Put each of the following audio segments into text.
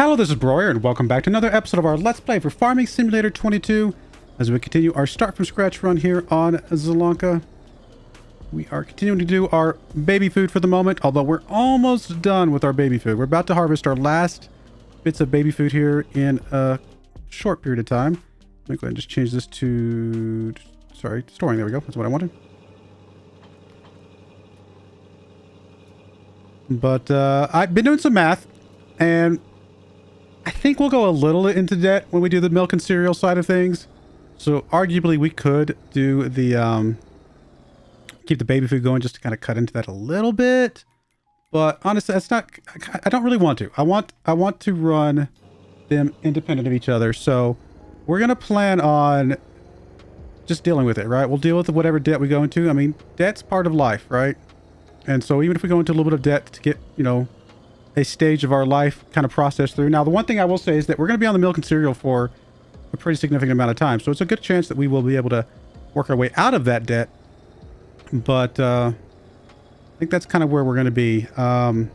Hello, this is Broyar, and welcome back to another episode of our Let's Play for Farming Simulator 22. As we continue our start from scratch run here on Zielonka. We are continuing to do our baby food for the moment, although we're almost done with our baby food. We're about to harvest our last bits of baby food here in a short period of time. Let me go ahead and just change this to... Sorry, storing. There we go. That's what I wanted. But I've been doing some math, and I think we'll go a little into debt when we do the milk and cereal side of things. So arguably we could do the keep the baby food going just to kind of cut into that a little bit. But honestly, that's not, I don't really want to. I want to run them independent of each other. So we're going to plan on just dealing with it, right? We'll deal with whatever debt we go into. I mean, debt's part of life, right? And so even if we go into a little bit of debt to get, you know, a stage of our life kind of process through. Now, the one thing I will say is that we're going to be on the milk and cereal for a pretty significant amount of time. So it's a good chance that we will be able to work our way out of that debt. But I think that's kind of where we're going to be. I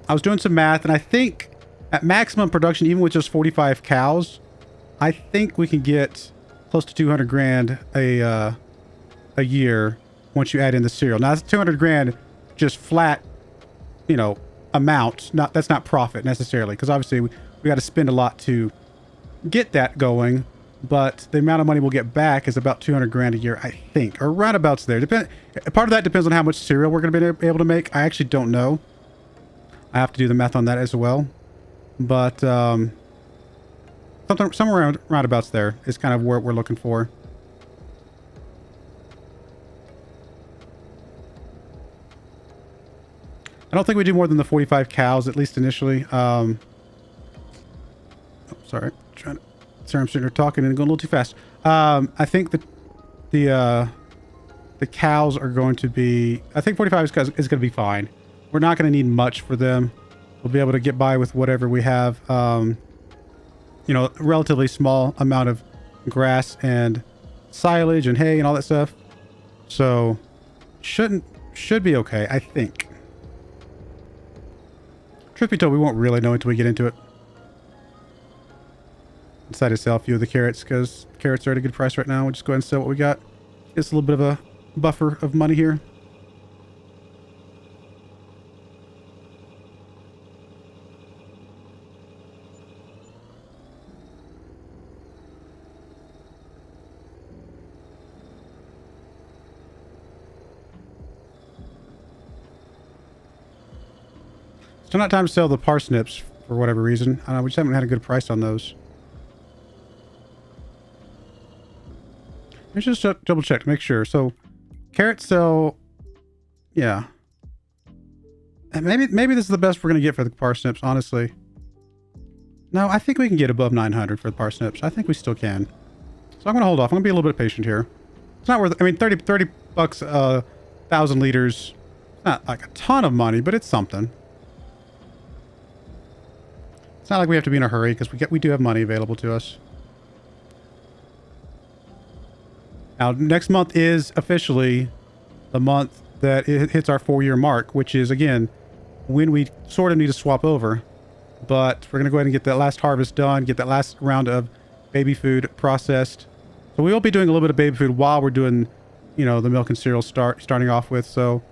was doing some math, and I think at maximum production, even with just 45 cows, I think we can get close to 200 grand a year once you add in the cereal. Now, that's 200 grand just flat, you know, amount. That's not profit necessarily, because obviously we got to spend a lot to get that going, but the amount of money we'll get back is about 200 grand a year, I think, or roundabouts there. Part of that depends on how much cereal we're going to be able to make. I actually don't know. I have to do the math on that as well, but somewhere around roundabouts there is kind of what we're looking for. I don't think we do more than the 45 cows, at least initially. Oh, sorry. Sorry, I'm sitting here talking and going a little too fast. I think that the cows are going to be... I think 45 is going to be fine. We're not going to need much for them. We'll be able to get by with whatever we have. You know, a relatively small amount of grass and silage and hay and all that stuff. So, should be okay, I think. Truth be told, we won't really know until we get into it. Decided to sell a few of the carrots because carrots are at a good price right now. We'll just go ahead and sell what we got. Just a little bit of a buffer of money here. Still not time to sell the parsnips for whatever reason. I don't know, we just haven't had a good price on those. Let's just double check to make sure. So, carrots sell... Yeah. And maybe this is the best we're going to get for the parsnips, honestly. No, I think we can get above 900 for the parsnips. I think we still can. So I'm going to hold off. I'm going to be a little bit patient here. It's not worth... I mean, 30 bucks, 1,000 liters. It's not like a ton of money, but it's something. It's not like we have to be in a hurry because we do have money available to us. Now, next month is officially the month that it hits our 4-year mark, which is, again, when we sort of need to swap over. But we're going to go ahead and get that last harvest done, get that last round of baby food processed. So we will be doing a little bit of baby food while we're doing, you know, the milk and cereal starting off with. So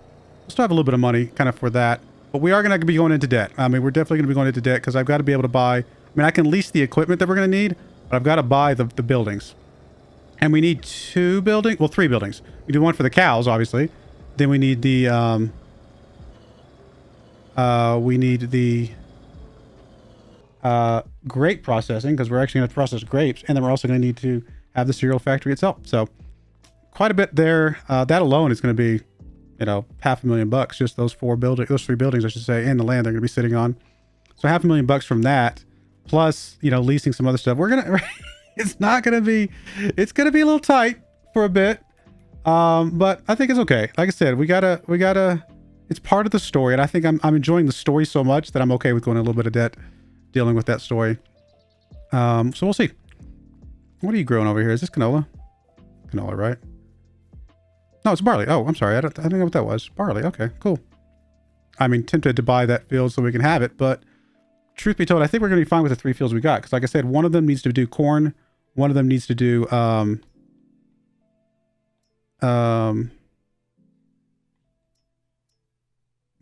we'll still have a little bit of money kind of for that. But we are going to be going into debt. I mean, we're definitely going to be going into debt because I've got to be able to buy... I mean, I can lease the equipment that we're going to need, but I've got to buy the buildings. And we need 2 buildings... Well, 3 buildings. We do one for the cows, obviously. Then we need the... grape processing, because we're actually going to process grapes. And then we're also going to need to have the cereal factory itself. So, quite a bit there. That alone is going to be... you know, $500,000 just those 3 buildings, I should say, and the land they're going to be sitting on. So $500,000 from that, plus, you know, leasing some other stuff. We're going to, it's going to be a little tight for a bit. But I think it's okay. Like I said, we gotta, it's part of the story. And I think I'm enjoying the story so much that I'm okay with going a little bit of debt, dealing with that story. So we'll see. What are you growing over here? Is this canola? Canola, right? No, it's barley. Oh, I'm sorry. I don't know what that was. Barley. Okay, cool. I mean, tempted to buy that field so we can have it, but truth be told, I think we're going to be fine with the 3 fields we got. Because like I said, one of them needs to do corn. One of them needs to do...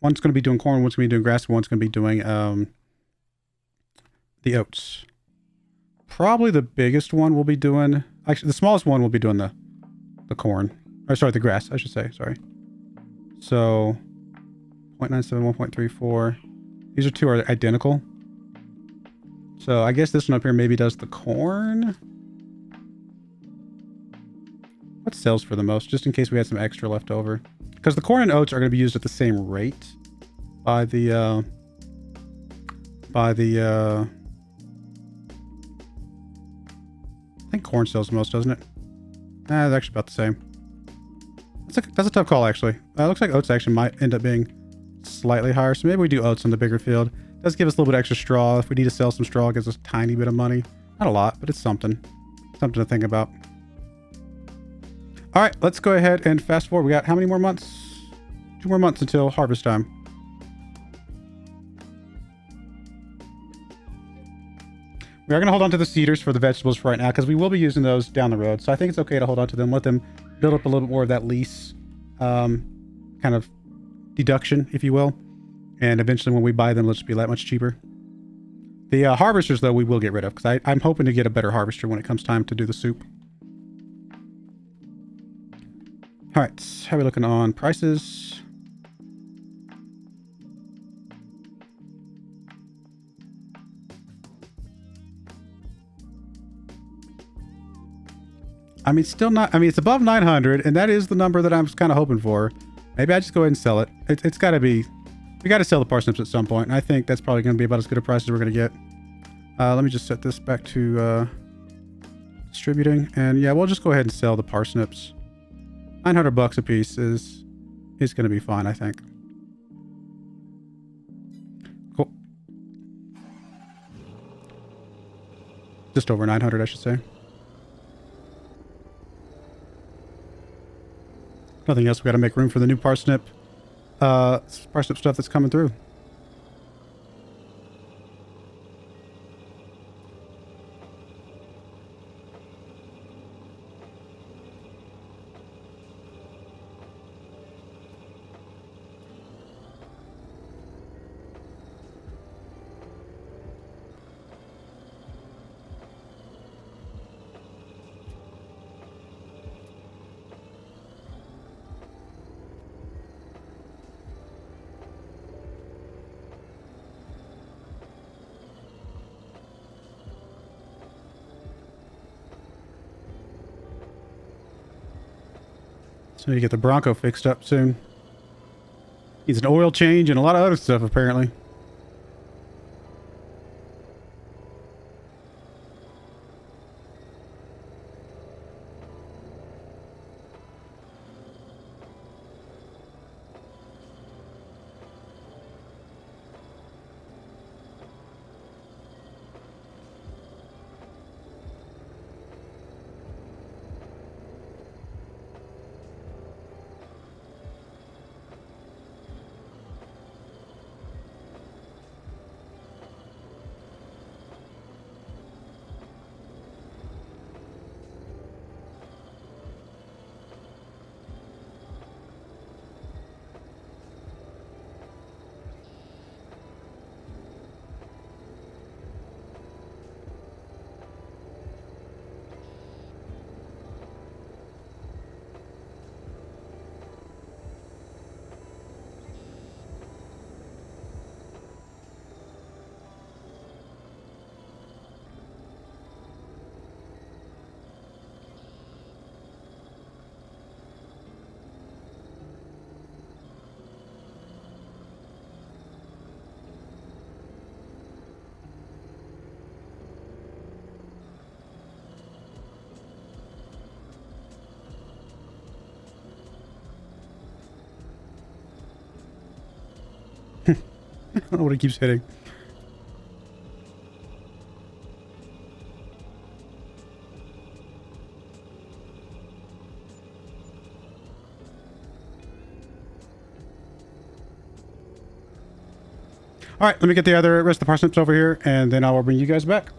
one's going to be doing corn, one's going to be doing grass, and one's going to be doing the oats. Probably the biggest one will be doing... Actually, the smallest one will be doing the corn. Or sorry, the grass, I should say. Sorry. So, 0.97, 1.34. These are 2 are identical. So, I guess this one up here maybe does the corn. What sells for the most? Just in case we had some extra left over. Because the corn and oats are going to be used at the same rate by the I think corn sells the most, doesn't it? It's actually about the same. That's a tough call, actually. It looks like oats actually might end up being slightly higher, so maybe we do oats on the bigger field. It does give us a little bit extra straw. If we need to sell some straw, it gives us a tiny bit of money. Not a lot, but it's something. Something to think about. All right, let's go ahead and fast forward. We got how many more months? 2 more months until harvest time. We are going to hold on to the seeders for the vegetables for right now because we will be using those down the road. So I think it's okay to hold on to them, let them build up a little bit more of that lease kind of deduction, if you will. And eventually when we buy them, they'll just be that much cheaper. The harvesters, though, we will get rid of because I'm hoping to get a better harvester when it comes time to do the soup. All right, how are we looking on prices? I mean, still not... I mean, it's above 900, and that is the number that I was kind of hoping for. Maybe I just go ahead and sell it. It's got to be... We got to sell the parsnips at some point, and I think that's probably going to be about as good a price as we're going to get. Let me just set this back to distributing, and yeah, we'll just go ahead and sell the parsnips. $900 a piece is going to be fine, I think. Cool. Just over 900, I should say. Nothing else. We got to make room for the new parsnip stuff that's coming through. So you get the Bronco fixed up soon. Needs an oil change and a lot of other stuff, apparently. I don't know what it keeps hitting. All right, let me get the rest of the parsnips over here, and then I will bring you guys back.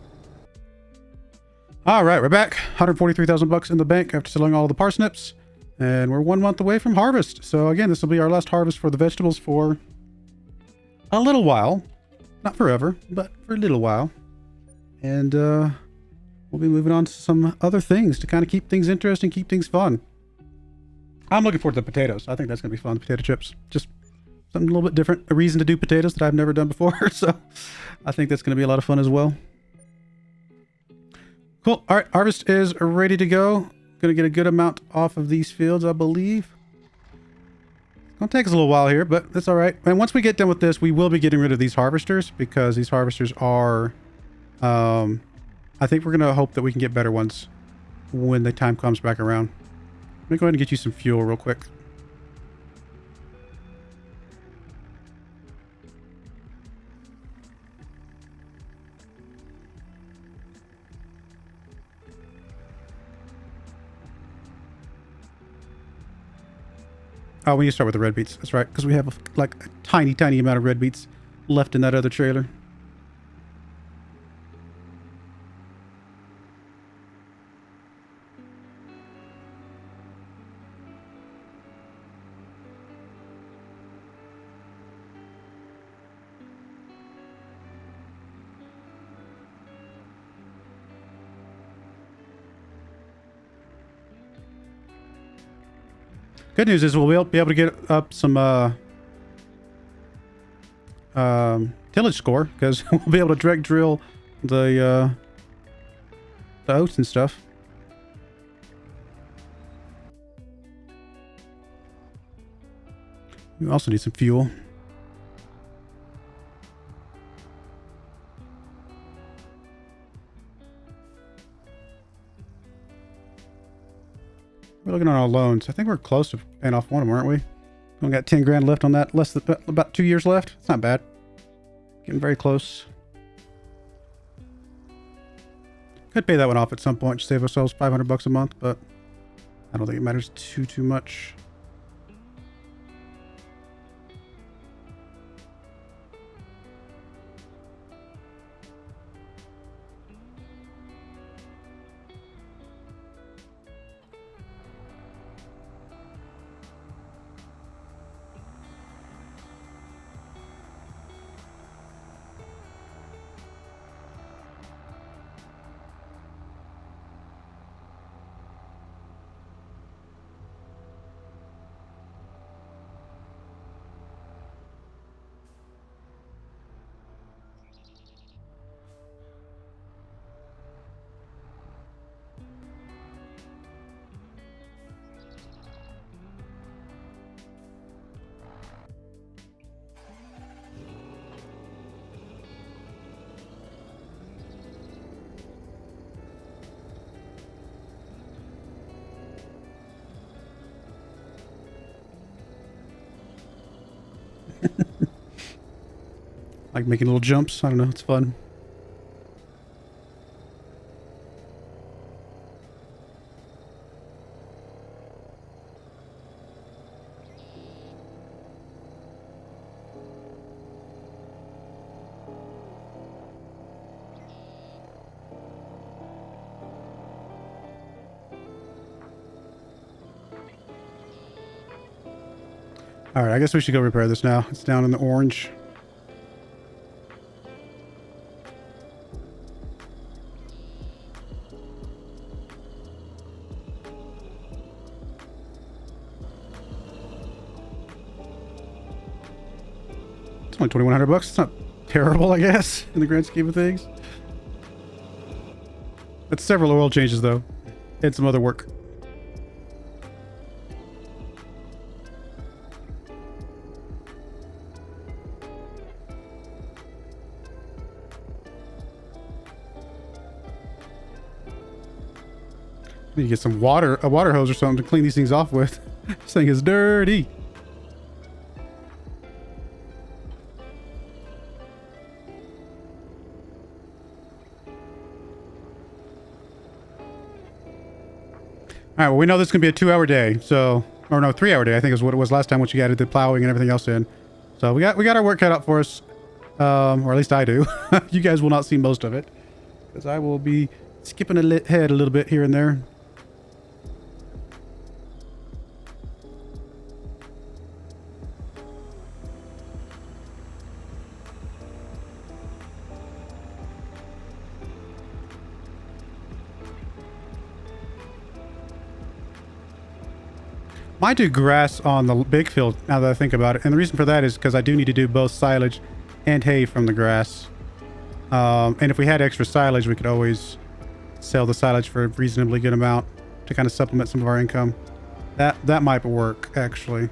All right, we're back. 143,000 bucks in the bank after selling all the parsnips, and we're 1 month away from harvest. So again, this will be our last harvest for the vegetables for a little while. Not forever, but for a little while. And we'll be moving on to some other things to kind of keep things interesting, keep things fun. I'm looking forward to the potatoes. I think that's going to be fun, the potato chips. Just something a little bit different. A reason to do potatoes that I've never done before. So I think that's going to be a lot of fun as well. Cool. All right, harvest is ready to go. Going to get a good amount off of these fields, I believe. It's going to take us a little while here, but that's all right. And once we get done with this, we will be getting rid of these harvesters because these harvesters are... I think we're going to hope that we can get better ones when the time comes back around. Let me go ahead and get you some fuel real quick. Oh, we need to start with the red beets. That's right, because we have like a tiny, tiny amount of red beets left in that other trailer. Good news is we'll be able to get up some tillage score because we'll be able to direct drill the oats and stuff. We also need some fuel. We're looking on our loans. I think we're close to paying off one of them, aren't we? We only got 10 grand left on that. Less than about 2 years left. It's not bad. Getting very close. Could pay that one off at some point. Save ourselves 500 bucks a month, but I don't think it matters too much. Like making little jumps. I don't know. It's fun. All right, I guess we should go repair this now. It's down in the orange. It's only 2,100 bucks. It's not terrible, I guess, in the grand scheme of things. That's several oil changes, though, and some other work. Need to get some water, a water hose or something to clean these things off with. This thing is dirty. All right, well, we know this is going to be a 2-hour day, so, or no, 3-hour day, I think is what it was last time once you added the plowing and everything else in. So we got our work cut out for us. Or at least I do. You guys will not see most of it, because I will be skipping ahead a little bit here and there. Might do grass on the big field now that I think about it. And the reason for that is because I do need to do both silage and hay from the grass. And if we had extra silage, we could always sell the silage for a reasonably good amount to kind of supplement some of our income. That might work, actually.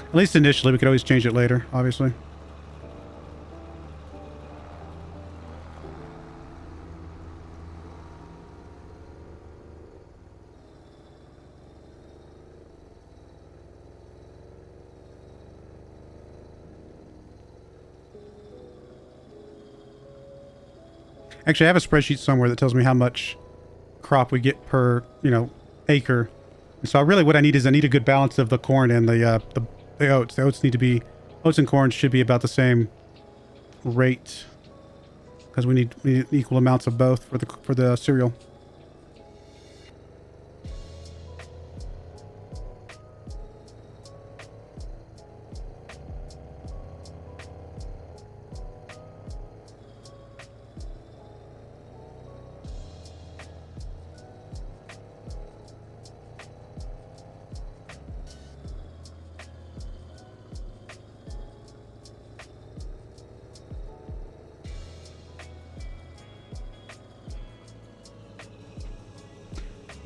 At least initially, we could always change it later, obviously. Actually, I have a spreadsheet somewhere that tells me how much crop we get per, acre. And so really what I need is I need a good balance of the corn and the oats. The oats need to be, oats and corn should be about the same rate, because we need equal amounts of both for the cereal.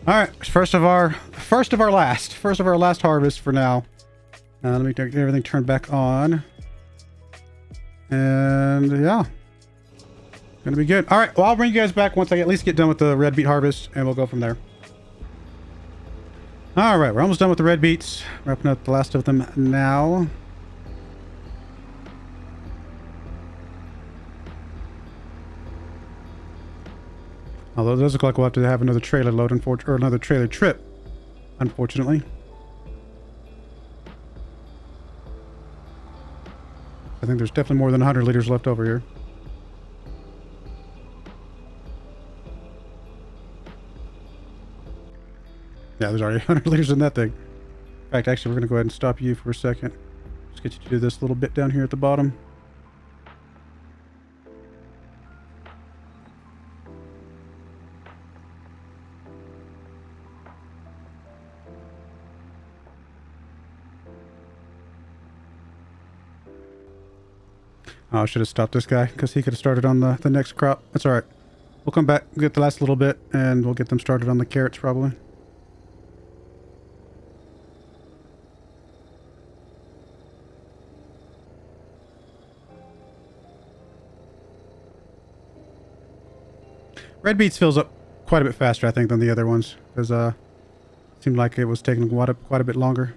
All right, first of our last harvest for now. Let me get everything turned back on, and yeah, gonna be good. All right, well, I'll bring you guys back once I at least get done with the red beet harvest, and we'll go from there. All right, we're almost done with the red beets. Wrapping up the last of them now. Although it does look like we'll have to have another trailer load, or another trailer trip, unfortunately. I think there's definitely more than 100 liters left over here. Yeah, there's already 100 liters in that thing. In fact, actually, we're going to go ahead and stop you for a second. Just get you to do this little bit down here at the bottom. Oh, I should have stopped this guy, because he could have started on the next crop. That's all right. We'll come back, get the last little bit, and we'll get them started on the carrots, probably. Red beets fills up quite a bit faster, I think, than the other ones, because it seemed like it was taking quite a bit longer.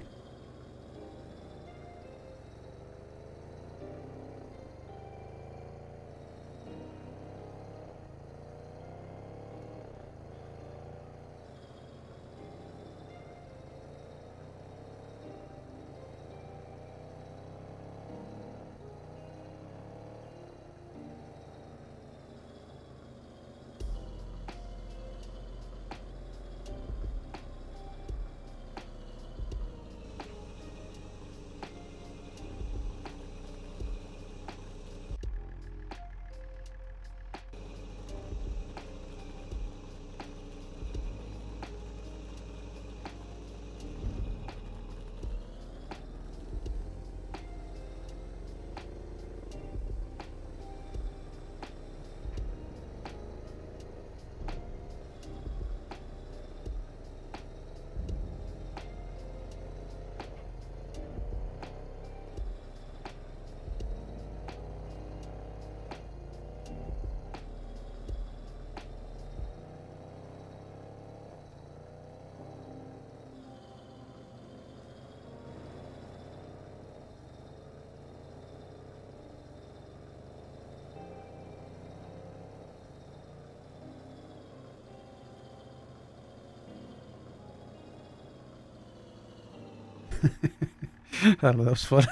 I don't know, that was fun.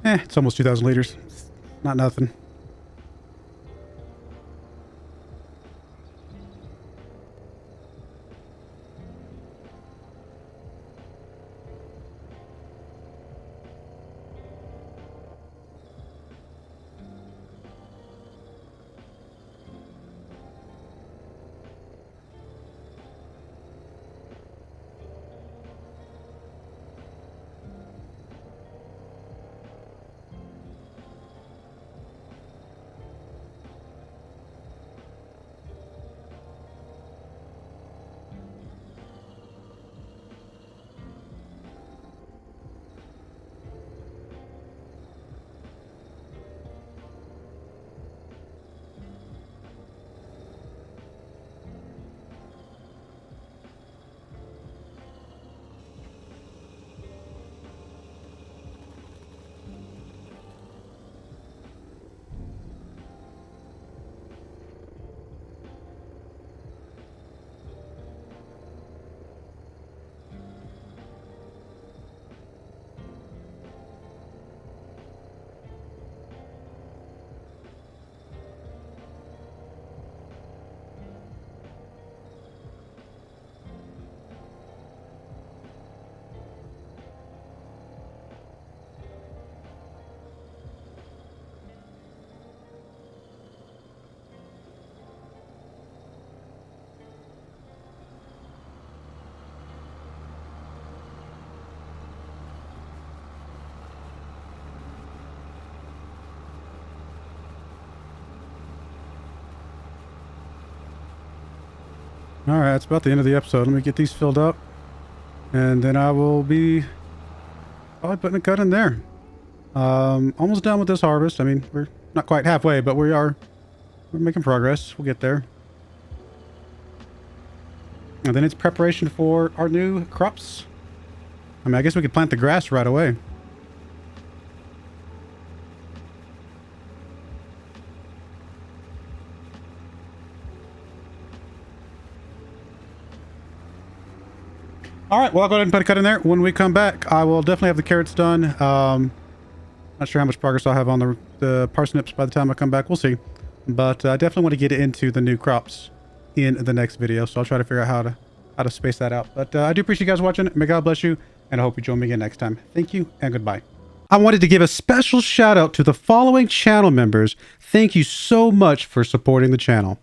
It's almost 2,000 liters. Not nothing. All right, that's about the end of the episode. Let me get these filled up, and then I will be probably putting a cut in there. Almost done with this harvest. I mean, we're not quite halfway, but we're making progress. We'll get there. And then it's preparation for our new crops. I mean, I guess we could plant the grass right away. All right, well, I'll go ahead and put a cut in there. When we come back, I will definitely have the carrots done. Not sure how much progress I'll have on the parsnips by the time I come back. We'll see. But I definitely want to get into the new crops in the next video. So I'll try to figure out how to space that out. But I do appreciate you guys watching. May God bless you. And I hope you join me again next time. Thank you and goodbye. I wanted to give a special shout out to the following channel members. Thank you so much for supporting the channel.